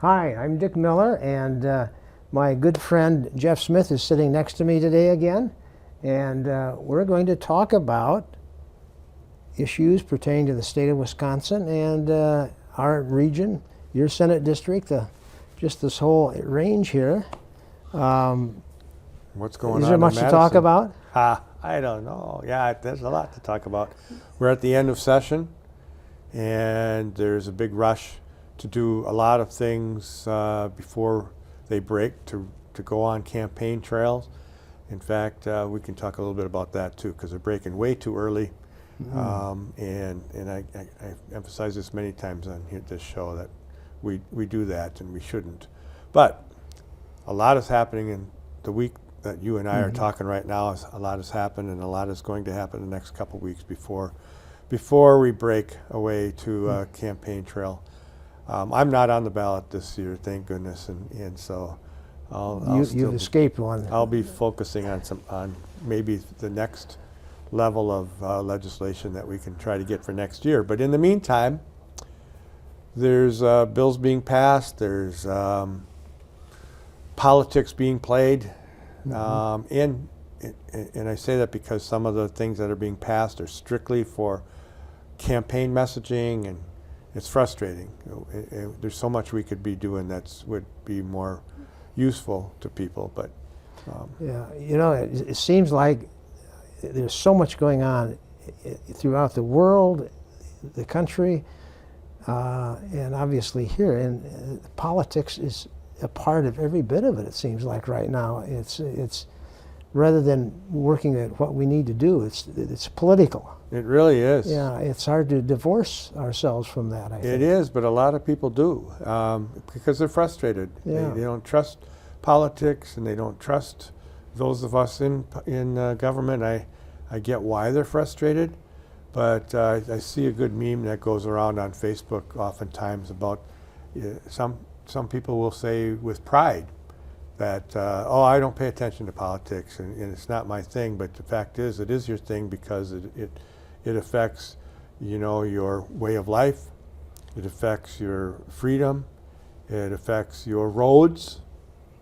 Hi, I'm Dick Miller, and my good friend Jeff Smith is sitting next to me today again, and we're going to talk about issues pertaining to the state of Wisconsin and our region, your Senate district, just this whole range here. What's going on? Is there much to talk about? I don't know. Yeah, there's a lot to talk about. We're at the end of session, and there's a big rush to do a lot of things before they break to go on campaign trails. In fact, we can talk a little bit about that too, because they're breaking way too early. And I emphasize this many times on this show that we do that and we shouldn't. But a lot is happening in the week that you and I are talking right now. A lot has happened, and a lot is going to happen in the next couple weeks before we break away to campaign trail. I'm not on the ballot this year, thank goodness, and so You've escaped one. I'll be focusing on maybe the next level of legislation that we can try to get for next year. But in the meantime, there's bills being passed. There's politics being played, and I say that because some of the things that are being passed are strictly for campaign messaging, and it's frustrating. There's so much we could be doing that would be more useful to people, but yeah, it seems like there's so much going on throughout the world, the country, and obviously here, and politics is a part of every bit of it. It seems like right now, it's rather than working at what we need to do, it's political. It really is. Yeah, it's hard to divorce ourselves from that, I think. It is, but a lot of people do because they're frustrated. Yeah. They don't trust politics, and they don't trust those of us in government. I get why they're frustrated, but I see a good meme that goes around on Facebook oftentimes about some people will say with pride that, I don't pay attention to politics, and it's not my thing, but the fact is it is your thing because it affects, your way of life. It affects your freedom. It affects your roads.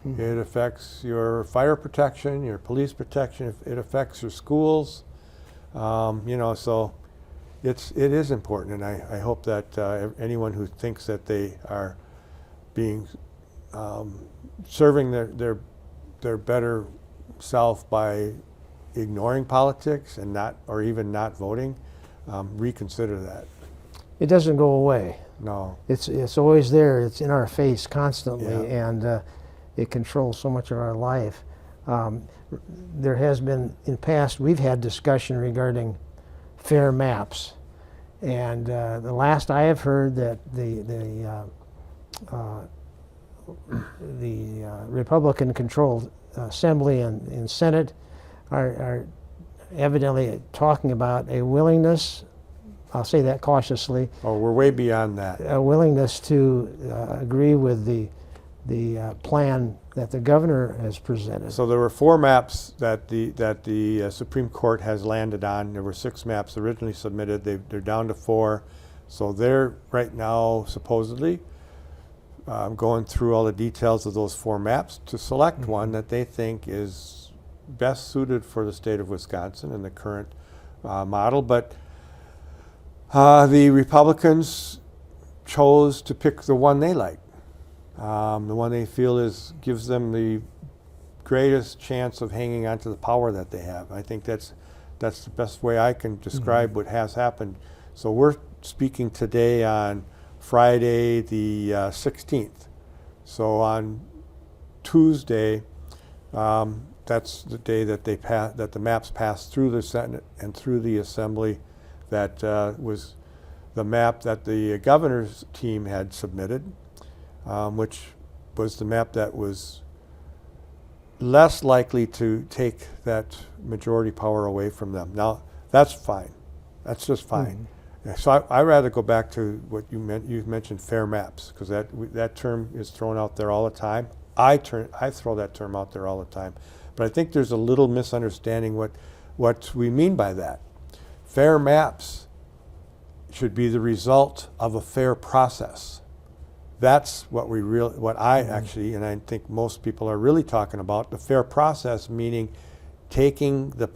It affects your fire protection, your police protection. It affects your schools. So it is important, and I hope that anyone who thinks that they are being serving their better self by ignoring politics and even not voting, reconsider that. It doesn't go away. No. It's always there. It's in our face constantly, Yeah. and it controls so much of our life. There has been, in past, we've had discussion regarding fair maps, and the last I have heard that the Republican-controlled Assembly and Senate are evidently talking about a willingness, I'll say that cautiously. Oh, we're way beyond that. A willingness to agree with the plan that the governor has presented. So there were 4 maps that the Supreme Court has landed on. There were 6 maps originally submitted. They're down to 4. So they're right now supposedly going through all the details of those 4 maps to select one that they think is best suited for the state of Wisconsin and the current model. But the Republicans chose to pick the one they like. The one they feel gives them the greatest chance of hanging on to the power that they have. I think that's the best way I can describe what has happened. So we're speaking today on Friday the 16th. So on Tuesday, that's the day that that the maps passed through the Senate and through the Assembly. That was the map that the governor's team had submitted, which was the map that was less likely to take that majority power away from them. Now, that's fine. That's just fine. So I'd rather go back to what you mentioned, fair maps, because that term is thrown out there all the time. I throw that term out there all the time. But I think there's a little misunderstanding what we mean by that. Fair maps should be the result of a fair process. That's what what I actually, and I think most people are really talking about, the fair process, meaning taking the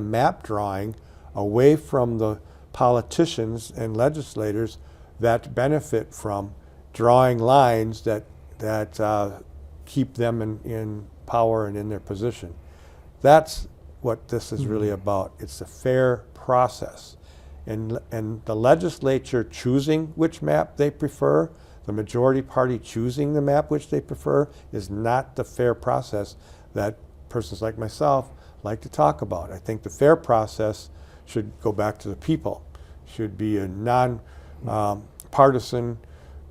map drawing away from the politicians and legislators that benefit from drawing lines that keep them in power and in their position. That's what this is really about. It's a fair process. And the legislature choosing which map they prefer, the majority party choosing the map which they prefer, is not the fair process that persons like myself like to talk about. I think the fair process should go back to the people, should be a non-partisan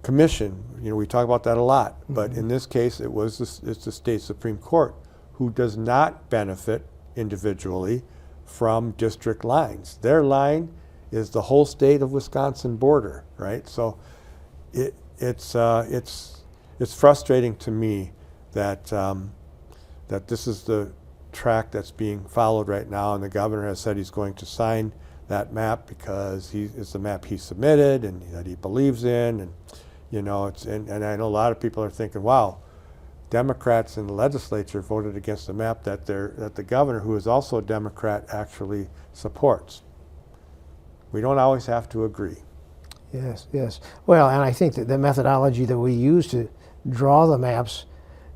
commission. You know, we talk about that a lot, but in this case, it's the state Supreme Court who does not benefit individually from district lines. Their line is the whole state of Wisconsin border, right? So it's frustrating to me that that this is the track that's being followed right now, and the governor has said he's going to sign that map because it's the map he submitted and that he believes in, and you know, and I know a lot of people are thinking, wow, Democrats in the legislature voted against the map that the governor, who is also a Democrat, actually supports. We don't always have to agree. Yes, yes. Well, and I think that the methodology that we use to draw the maps,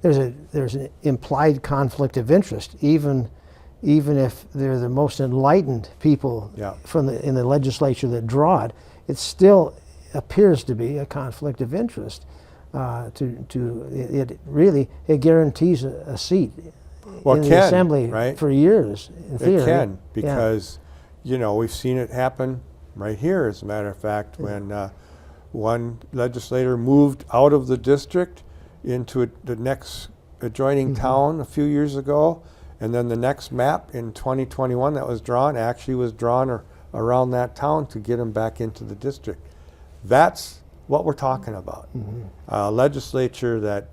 there's an implied conflict of interest, even if they're the most enlightened people in the legislature that draw it. It still appears to be a conflict of interest. It guarantees a seat in the assembly for years. In theory. It can, because you know, we've seen it happen right here. As a matter of fact, when one legislator moved out of the district into the next adjoining town a few years ago, and then the next map in 2021 that was drawn actually was drawn around that town to get him back into the district. That's what we're talking about. A legislature that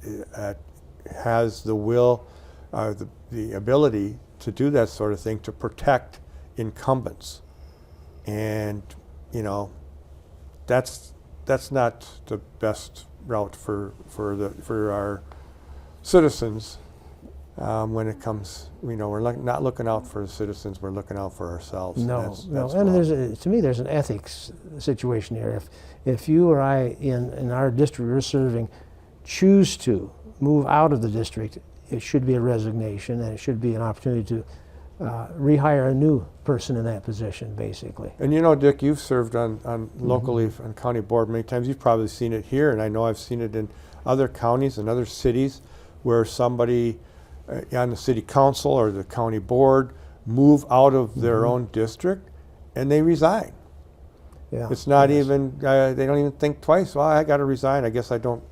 has the will, the ability to do that sort of thing, to protect incumbents. And you know, that's not the best route for our citizens. When it comes, you know, we're not looking out for the citizens, we're looking out for ourselves. No. And to me, there's an ethics situation here. If you or I in our district we're serving choose to move out of the district, it should be a resignation, and it should be an opportunity to rehire a new person in that position, basically. And you know, Dick, you've served on locally on county board many times. You've probably seen it here, and I know I've seen it in other counties and other cities where somebody on the city council or the county board move out of their own district and they resign. Yeah, it's not even, they don't even think twice. Well, I got to resign. I guess I don't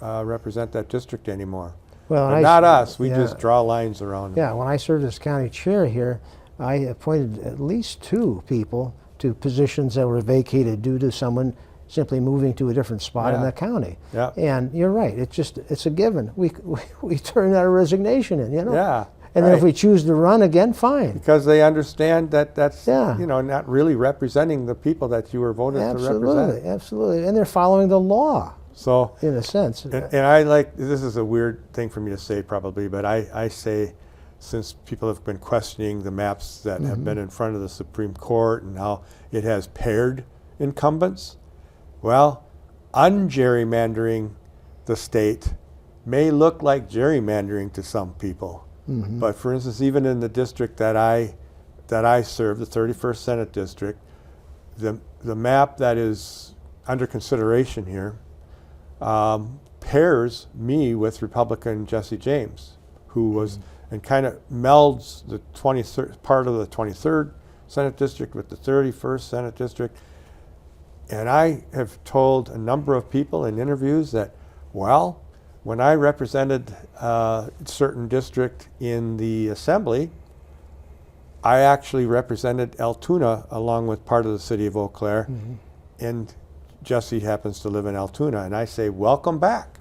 represent that district anymore. Well, but not us. We just draw lines around it. Yeah, when I served as county chair here, I appointed at least 2 people to positions that were vacated due to someone simply moving to a different spot in the county. Yeah. And you're right. It's a given. We turn that resignation in, you know. Yeah. And then if we choose to run again, fine. Because they understand that that's you know, not really representing the people that you were voted to represent. Absolutely. And they're following the law. So in a sense. And I like, this is a weird thing for me to say probably, but I say, since people have been questioning the maps that have been in front of the Supreme Court and how it has paired incumbents, well, ungerrymandering the state may look like gerrymandering to some people. But for instance, even in the district that I serve, the 31st Senate District, the map that is under consideration here pairs me with Republican Jesse James, who was, and kind of melds the 23rd part of the 23rd Senate District with the 31st Senate District. And I have told a number of people in interviews that, well, when I represented a certain district in the assembly, I actually represented Altoona along with part of the city of Eau Claire, and Jesse happens to live in Altoona, and I say, welcome back.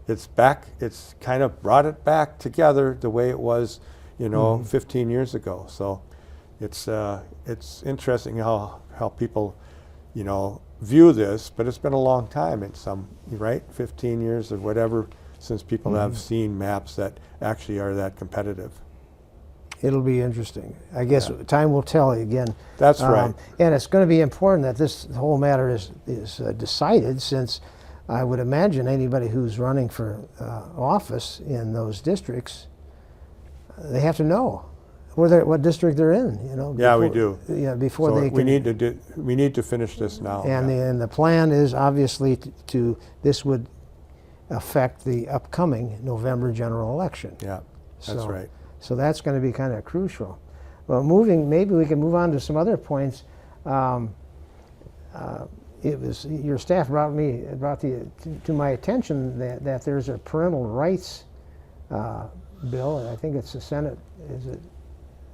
It's back. It's kind of brought it back together the way it was, you know, 15 years ago. So it's interesting how people, you know, view this, but it's been a long time. It's right, 15 years or whatever since people have seen maps that actually are that competitive. It'll be interesting. I guess time will tell again. That's right. And it's going to be important that this whole matter is decided, since I would imagine anybody who's running for office in those districts, they have to know what district they're in. Yeah, we do. Yeah, before So they can. we need to finish this now. And the plan is obviously this would affect the upcoming November general election. Yeah, that's right. So that's going to be kind of crucial. Well, maybe we can move on to some other points. It was your staff brought to my attention that there's a parental rights bill, and I think it's the Senate. Is it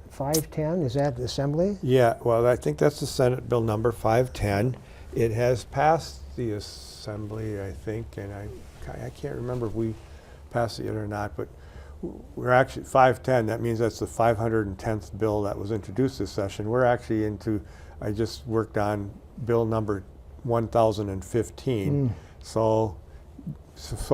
510? Is that the Assembly? Yeah, well, I think that's the Senate Bill number 510. It has passed the Assembly, I think, and I can't remember if we passed it or not, but we're actually 510. That means that's the 510th bill that was introduced this session. We're actually I just worked on bill number 1015. So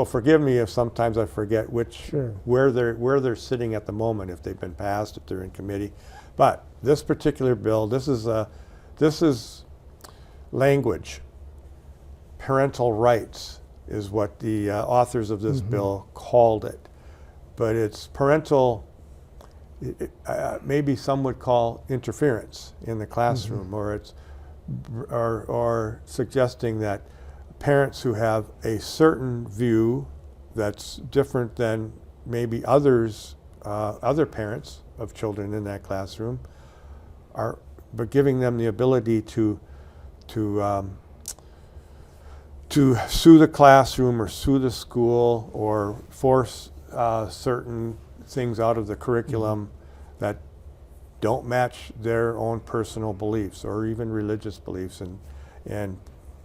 forgive me if sometimes I forget where they're sitting at the moment, if they've been passed, if they're in committee. But this particular bill, this is language. Parental rights is what the authors of this bill called it. But it's parental, maybe some would call interference in the classroom, or suggesting that parents who have a certain view that's different than maybe other parents of children in that classroom but giving them the ability to sue the classroom or sue the school or force certain things out of the curriculum that don't match their own personal beliefs or even religious beliefs, and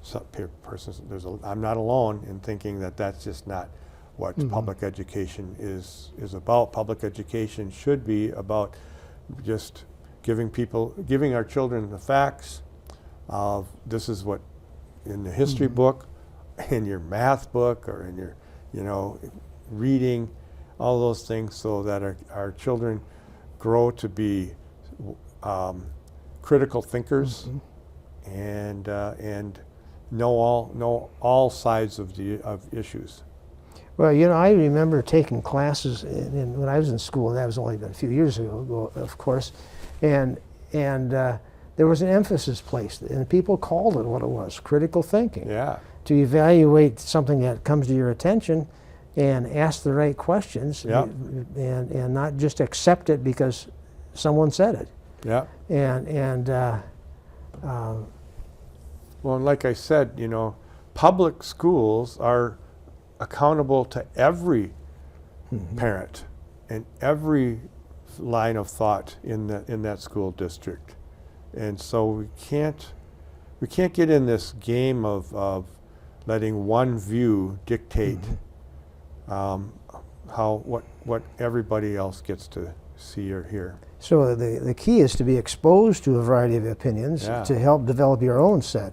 some persons, I'm not alone in thinking that that's just not what public education is about. Public education should be about just giving our children the facts of this is what in the history book, in your math book, or in your reading, all those things, so that our children grow to be critical thinkers and know all sides of issues. Well, I remember taking classes when I was in school, and that was only been a few years ago, of course, and there was an emphasis placed, and people called it what it was: critical thinking. Yeah. To evaluate something that comes to your attention and ask the right questions, and not just accept it because someone said it. Yeah. Well, like I said, public schools are accountable to every parent and every line of thought in that school district, and so we can't get in this game of letting one view dictate what everybody else gets to see or hear. So the key is to be exposed to a variety of opinions to help develop your own set.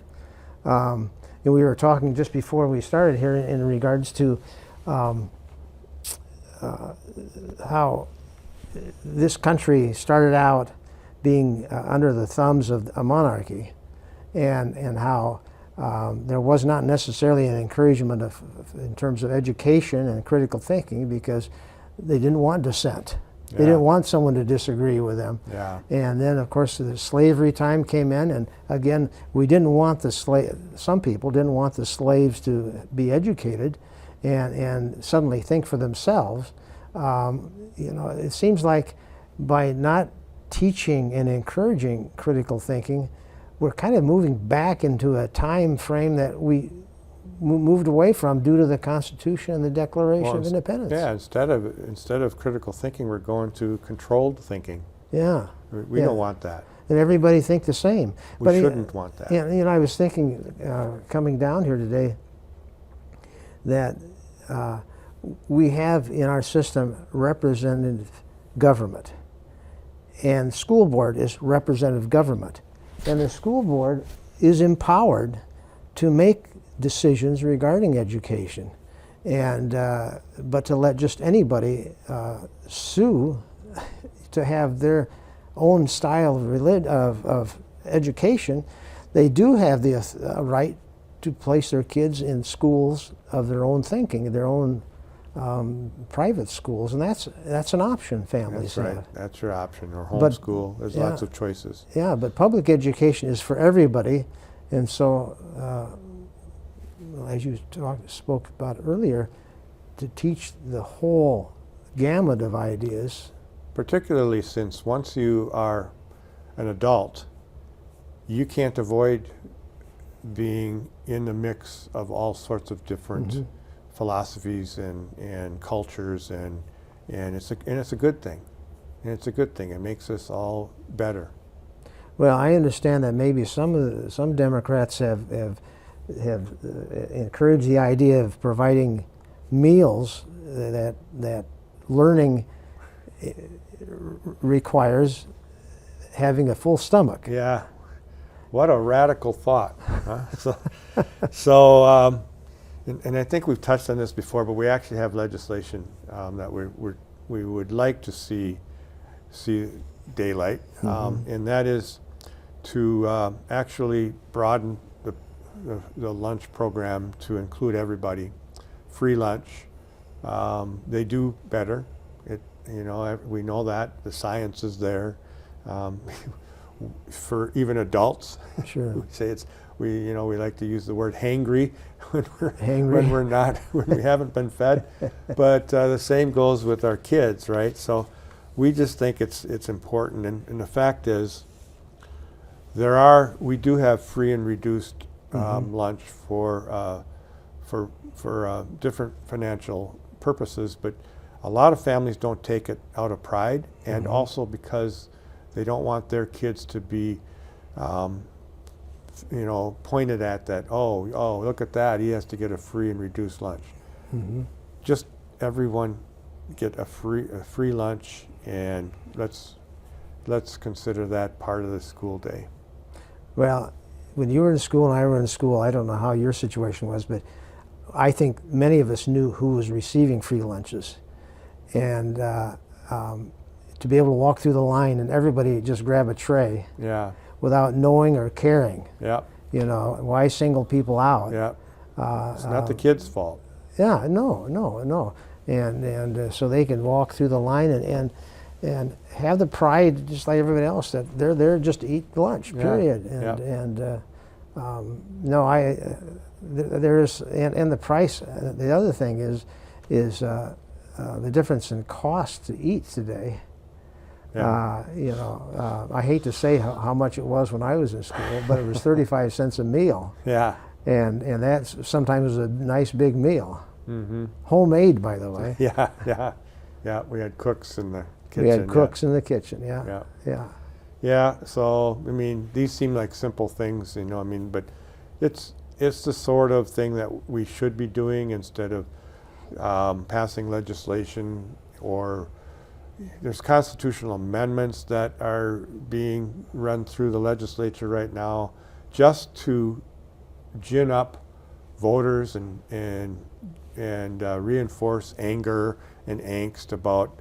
And we were talking just before we started here in regards to how this country started out being under the thumbs of a monarchy, and how there was not necessarily an encouragement in terms of education and critical thinking, because they didn't want dissent. They didn't want someone to disagree with them. Yeah. And then, of course, the slavery time came in, and again, we didn't want some people didn't want the slaves to be educated and suddenly think for themselves. It seems like by not teaching and encouraging critical thinking, we're kind of moving back into a time frame that we moved away from due to the Constitution and the Declaration of Independence. Yeah, instead of critical thinking, we're going to controlled thinking. Yeah. We don't want that. And everybody think the same. We shouldn't want that. I was thinking, coming down here today, that we have in our system representative government, and school board is representative government, and the school board is empowered to make decisions regarding education, and but to let just anybody sue to have their own style of education. They do have the right to place their kids in schools of their own thinking, their own private schools, and that's an option families That's right. have. That's your option, or But- homeschool. There's yeah. lots of choices. Yeah, but public education is for everybody, and so as you spoke about earlier, to teach the whole gamut of ideas. Particularly since once you are an adult, you can't avoid being in the mix of all sorts of different philosophies and cultures, and it's a good thing. And it's a good thing. It makes us all better. Well, I understand that maybe some Democrats have encouraged the idea of providing meals that learning requires having a full stomach. Yeah. What a radical thought. Huh? So and I think we've touched on this before, but we actually have legislation that we would like to see daylight, and that is to actually broaden the lunch program to include everybody. Free lunch. They do better. We know that the science is there. For even adults, Sure. we like to use the word hangry when we haven't been fed, but the same goes with our kids, right? So we just think it's important, and the fact is we do have free and reduced lunch for different financial purposes, but a lot of families don't take it out of pride, and also because they don't want their kids to be, pointed at that. Oh, look at that! He has to get a free and reduced lunch. Just everyone get a free lunch, and let's consider that part of the school day. Well, when you were in school and I were in school, I don't know how your situation was, but I think many of us knew who was receiving free lunches, and to be able to walk through the line and everybody just grab a tray without knowing or caring. Yeah. Why single people out? Yeah. It's not the kids' fault. Yeah, no. And so they can walk through the line and have the pride, just like everybody else, that they're there just to eat lunch, period. There's the price. The other thing is the difference in cost to eat today. I hate to say how much it was when I was in school, but it was 35 cents a meal. Yeah. And that sometimes was a nice big meal. Homemade, by the way. Yeah. We had cooks in the kitchen. We had cooks in the kitchen. Yeah. So these seem like simple things, but it's the sort of thing that we should be doing instead of passing legislation, or there's constitutional amendments that are being run through the legislature right now just to gin up voters and reinforce anger and angst about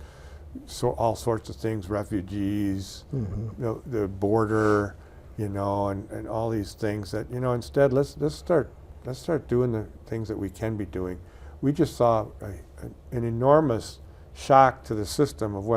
all sorts of things, refugees, the border, and all these things that, instead let's start doing the things that we can be doing. We just saw an enormous shock to the system of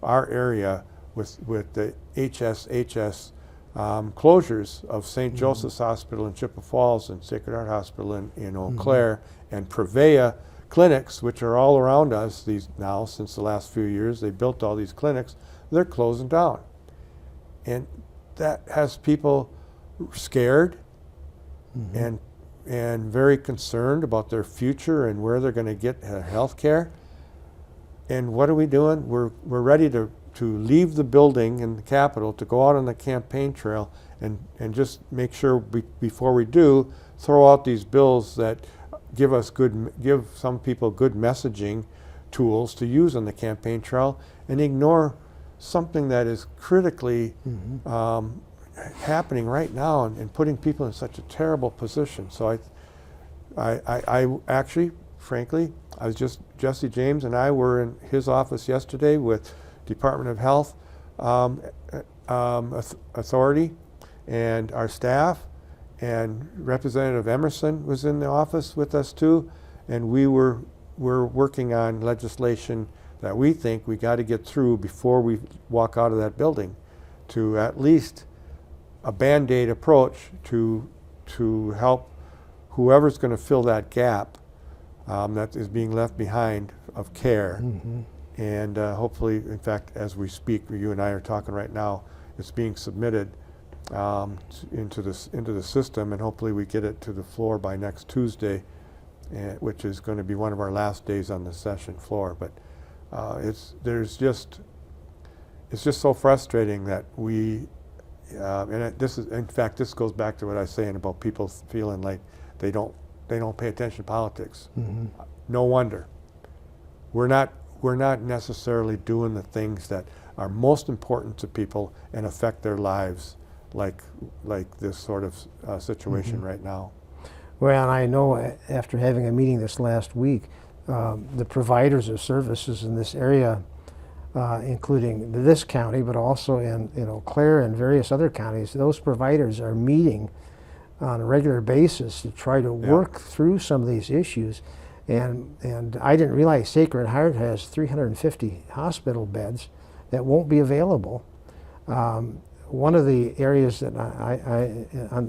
our area with the HSHS closures of St. Joseph's Hospital in Chippewa Falls and Sacred Heart Hospital in Eau Claire, and Prevea clinics, which are all around us since the last few years. They built all these clinics. They're closing down. And that has people scared and very concerned about their future and where they're going to get health care. And what are we doing? We're ready to leave the building in the Capitol to go out on the campaign trail and just make sure before we do, throw out these bills that give some people good messaging tools to use on the campaign trail, and ignore something that is critically happening right now and putting people in such a terrible position. So I actually, frankly, Jesse James and I were in his office yesterday with Department of Health authority and our staff, and Representative Emerson was in the office with us too, and we're working on legislation that we think we got to get through before we walk out of that building, to at least a Band-Aid approach to help whoever's going to fill that gap that is being left behind of care. Mm-hmm. And hopefully, in fact, as we speak, you and I are talking right now, it's being submitted into the system, and hopefully we get it to the floor by next Tuesday, which is going to be one of our last days on the session floor. But it's just so frustrating that we this is, in fact, this goes back to what I was saying about people feeling like they don't pay attention to politics. Mm-hmm. No wonder. We're not necessarily doing the things that are most important to people and affect their lives, like this sort of situation right now. Well, and I know after having a meeting this last week, the providers of services in this area, including this county, but also in Eau Claire and various other counties, those providers are meeting on a regular basis to try to work through some of these issues. And I didn't realize Sacred Heart has 350 hospital beds that won't be available. One of the areas that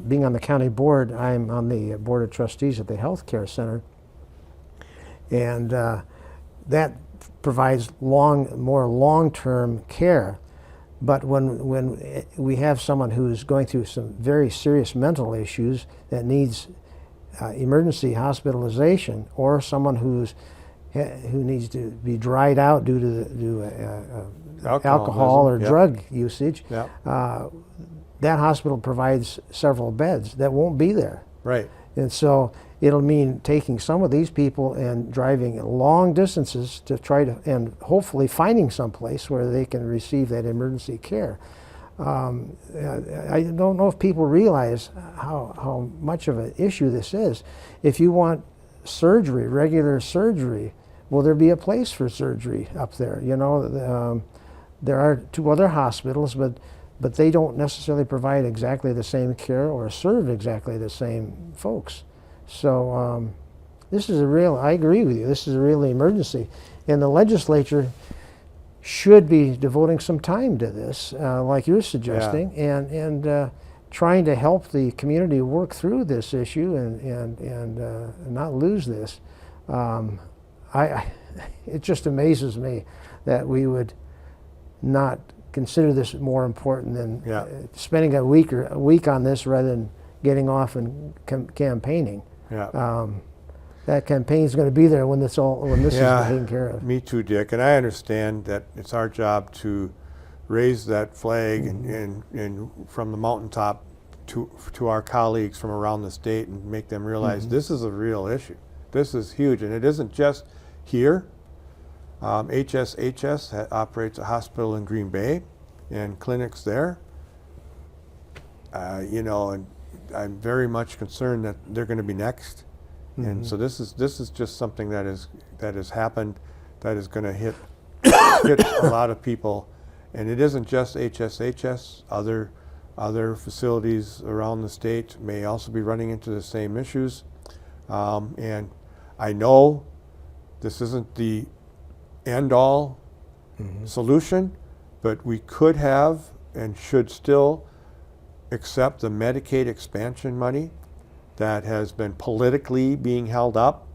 being on the county board, I'm on the board of trustees at the healthcare center, and that provides more long-term care. But when we have someone who's going through some very serious mental issues that needs emergency hospitalization, or someone who needs to be dried out due to alcohol or drug usage, that hospital provides several beds that won't be there. Right. And so it'll mean taking some of these people and driving long distances to try to, and hopefully finding some place where they can receive that emergency care. I don't know if people realize how much of an issue this is. If you want surgery, regular surgery, will there be a place for surgery up there? You know, there are 2 other hospitals, but they don't necessarily provide exactly the same care or serve exactly the same folks. So this is I agree with you, this is a real emergency. And the legislature should be devoting some time to this, like you're suggesting, and trying to help the community work through this issue and not lose this. It just amazes me that we would not consider this more important than spending a week on this rather than getting off and campaigning. That campaign is going to be there when this is taken care of. Me too, Dick. And I understand that it's our job to raise that flag and from the mountaintop to our colleagues from around the state and make them realize this is a real issue. This is huge, and it isn't just here. HSHS operates a hospital in Green Bay and clinics there. And I'm very much concerned that they're going to be next. And so this is just something that has happened, that is going to hit a lot of people, and it isn't just HSHS. Other facilities around the state may also be running into the same issues, and I know this isn't the end-all solution, but we could have and should still accept the Medicaid expansion money that has been politically being held up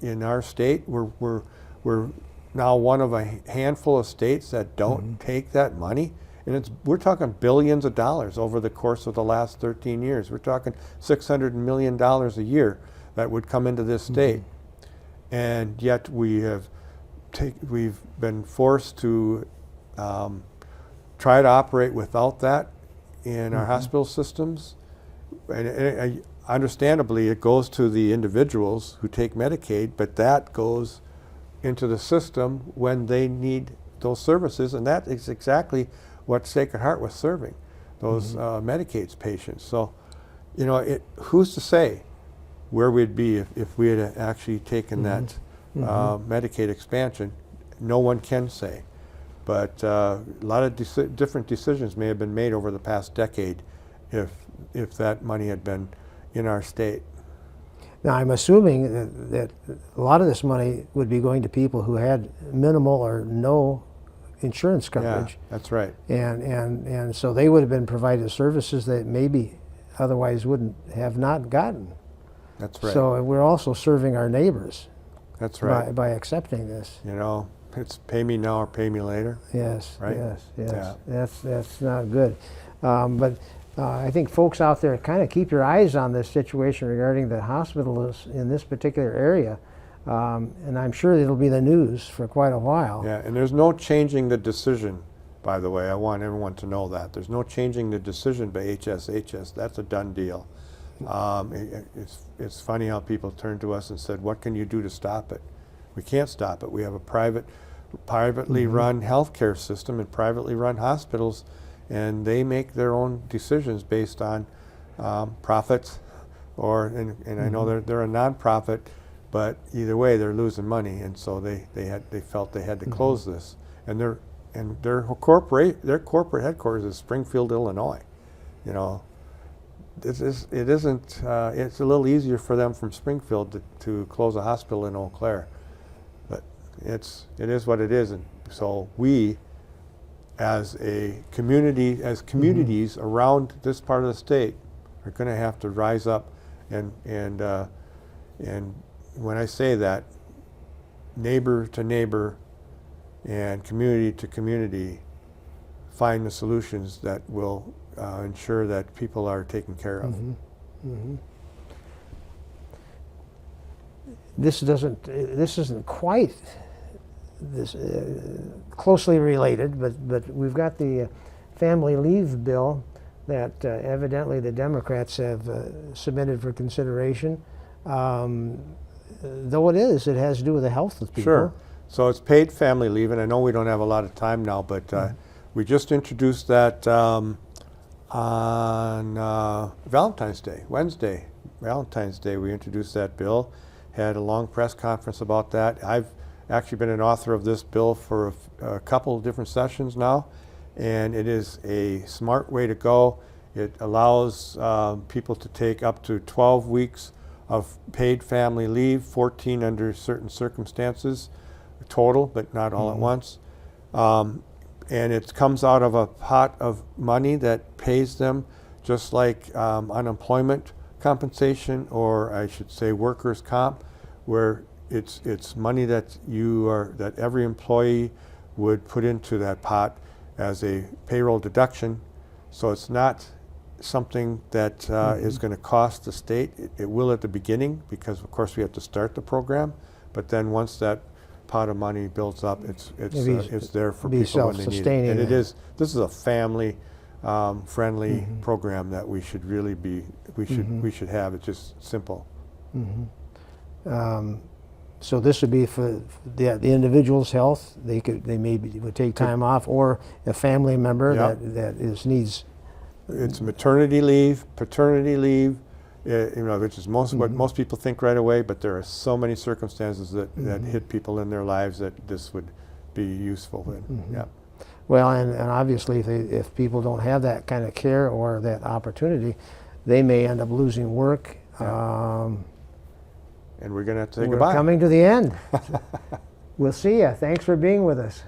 in our state. We're now one of a handful of states that don't take that money, and we're talking billions of dollars over the course of the last 13 years. We're talking $600 million a year that would come into this state, and yet we've been forced to try to operate without that in our hospital systems. And understandably, it goes to the individuals who take Medicaid, but that goes into the system when they need those services, and that is exactly what Sacred Heart was serving. those Medicaid patients. So, you know, who's to say where we'd be if we had actually taken that Medicaid expansion? No one can say. But a lot of different decisions may have been made over the past decade if that money had been in our state. Now, I'm assuming that a lot of this money would be going to people who had minimal or no insurance coverage. Yeah, that's right. And so they would have been provided services that maybe otherwise wouldn't have not gotten. That's right. So we're also serving our neighbors. That's right. By accepting this. You know, it's pay me now or pay me later. Yes, right? yes. Yeah. That's not good. But I think folks out there kind of keep your eyes on this situation regarding the hospitals in this particular area. And I'm sure it'll be the news for quite a while. Yeah, and there's no changing the decision, by the way. I want everyone to know that. There's no changing the decision by HSHS. That's a done deal. It's funny how people turn to us and said, what can you do to stop it? We can't stop it. We have a privately run healthcare system and privately run hospitals, and they make their own decisions based on profits, and I know they're a nonprofit, but either way they're losing money, and so they felt they had to close this, and their corporate headquarters is Springfield, Illinois. You know, it's a little easier for them from Springfield to close a hospital in Eau Claire, but it is what it is, and so we, as a community, as communities around this part of the state, are going to have to rise up and when I say that, neighbor to neighbor and community to community, find the solutions that will ensure that people are taken care of. This isn't quite this closely related, but we've got the family leave bill that evidently the Democrats have submitted for consideration. Though it has to do with the health of people. Sure. So it's paid family leave, and I know we don't have a lot of time now, but we just introduced that on Valentine's Day, Wednesday, Valentine's Day. We introduced that bill, had a long press conference about that. I've actually been an author of this bill for a couple of different sessions now, and it is a smart way to go. It allows people to take up to 12 weeks of paid family leave, 14 under certain circumstances total, but not all at once. And it comes out of a pot of money that pays them just like unemployment compensation, or I should say workers' comp, where it's money that that every employee would put into that pot as a payroll deduction. So it's not something that is going to cost the state. It will at the beginning, because of course we have to start the program, but then once that pot of money builds up, it's there for people when they need it. And this is a family friendly program that we should really we should have. It's just simple. So this would be for the individual's health. They would take time off, or a family member that needs. It's maternity leave, paternity leave, which is what most people think right away, but there are so many circumstances that hit people in their lives that this would be useful in. Yeah. Well, and obviously if people don't have that kind of care or that opportunity, they may end up losing work. And we're going to have to say goodbye. We're coming to the end. We'll see you. Thanks for being with us.